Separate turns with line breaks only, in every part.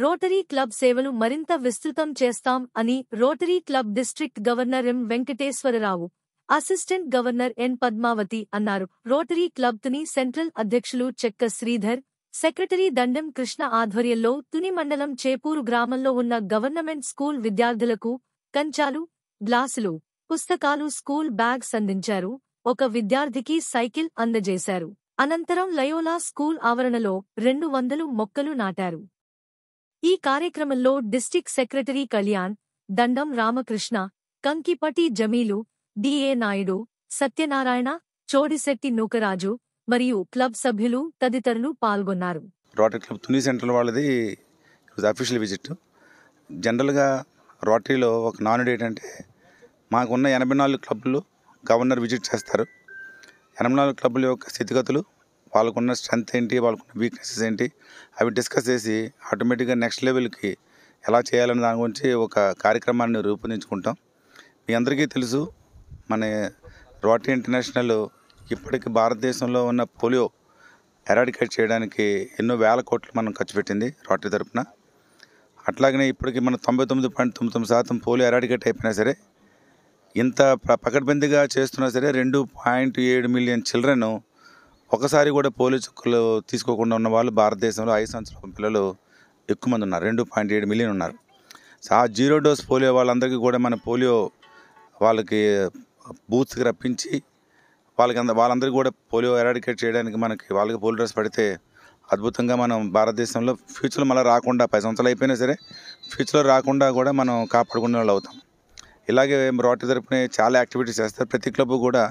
Rotary club సేవలు మరింత విస్తృతం చేస్తాం అని rotary club district governor M Venkateswararao, assistant governor N Padmavathi అన్నారు. రోటరీ క్లబ్ తుని సెంట్రల్ అధ్యక్షులు చెక్క శ్రీధర్, సెక్రటరీ దండెం కృష్ణ ఆధ్వర్యంలో తుని మండలం చేపూరు గ్రామంలో ఉన్న గవర్నమెంట్ స్కూల్ విద్యార్థులకు కంచాలు, గ్లాసులు, పుస్తకాలు, స్కూల్ బ్యాగ్స్ అందించారు. ఒక విద్యార్థికి సైకిల్ అందజేశారు. అనంతరం లయోలా స్కూల్ ఆవరణలో 200 మొక్కలు నాటారు. ఈ కార్యక్రమంలో డిస్టిక్ సెక్రటరీ కళ్యాణ్, దండం రామకృష్ణ, కంకిపటి జమీలు, డిఏ నాయుడు, సత్యనారాయణ, చోడిశెట్టి నూకరాజు మరియు క్లబ్ సభ్యులు తదితరులు పాల్గొన్నారు.
రోటరీ క్లబ్ తుని సెంట్రల్ వాళ్ళది అఫీషియల్ విజిట్. జనరల్గా రోటరీలో ఒక నానుడి ఏంటంటే మాకున్న 84 క్లబ్లు గవర్నర్ విజిట్ చేస్తారు. 84 క్లబ్ల యొక్క స్థితిగతులు, వాళ్ళకున్న స్ట్రెంత్ ఏంటి, వాళ్ళకున్న వీక్నెసెస్ ఏంటి, అవి డిస్కస్ చేసి ఆటోమేటిక్గా నెక్స్ట్ లెవెల్కి ఎలా చేయాలనే దాని గురించి ఒక కార్యక్రమాన్ని రూపొందించుకుంటాం. మీ అందరికీ తెలుసు, మన రోటరీ ఇంటర్నేషనల్ ఇప్పటికీ భారతదేశంలో ఉన్న పోలియో ఎరాడికేట్ చేయడానికి ఎన్నో వేల కోట్లు మనం ఖర్చు పెట్టింది రోటరీ తరఫున. అట్లాగనే ఇప్పటికీ మనం 99.99% పోలియో ఎరాడికేట్ అయిపోయినా సరే, ఇంత పకడ్బందీగా చేస్తున్నా సరే 2.7 మిలియన్ చిల్డ్రన్ ఒకసారి కూడా పోలియో చుక్కలు తీసుకోకుండా ఉన్న వాళ్ళు భారతదేశంలో 5 సంవత్సరాల పిల్లలు ఎక్కువ మంది ఉన్నారు. 2.7 మిలియన్ ఉన్నారు. ఆ 0 డోస్ పోలియో వాళ్ళందరికీ కూడా మన పోలియో వాళ్ళకి బూత్స్కి రప్పించి వాళ్ళందరికీ కూడా పోలియో ఎరాడికేట్ చేయడానికి వాళ్ళకి పోలియో డ్రెస్ పడితే అద్భుతంగా మనం భారతదేశంలో ఫ్యూచర్లో మళ్ళీ రాకుండా 10 సంవత్సరాలు అయిపోయినా సరే ఫ్యూచర్లో రాకుండా కూడా మనం కాపాడుకునే వాళ్ళు అవుతాం. ఇలాగే రోటరీ తరపున చాలా యాక్టివిటీస్ చేస్తారు. ప్రతి క్లబ్ కూడా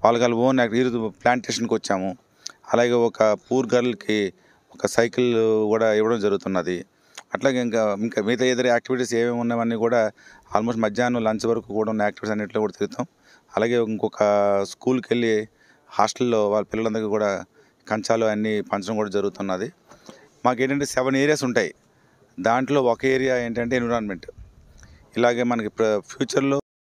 వాళ్ళ ఓన్ ఈరోజు ప్లాంటేషన్కి వచ్చాము. అలాగే ఒక పూర్ గర్ల్కి ఒక సైకిల్ కూడా ఇవ్వడం జరుగుతున్నది. అట్లాగే ఇంకా మిగతా ఇతర యాక్టివిటీస్ ఏమేమి ఉన్నాయన్నీ కూడా ఆల్మోస్ట్ మధ్యాహ్నం లంచ్ వరకు కూడా ఉన్న యాక్టివిటీస్ అన్నింటిలో కూడా తిరుగుతాం. అలాగే ఇంకొక స్కూల్కి వెళ్ళి హాస్టల్లో వాళ్ళ పిల్లలందరికీ కూడా కంచాలు అన్నీ పంచడం కూడా జరుగుతున్నది. మాకేంటంటే 7 ఏరియాస్ ఉంటాయి. దాంట్లో ఒక ఏరియా ఏంటంటే ఎన్విరాన్మెంట్. ఇలాగే మనకి ఫ్యూచర్లో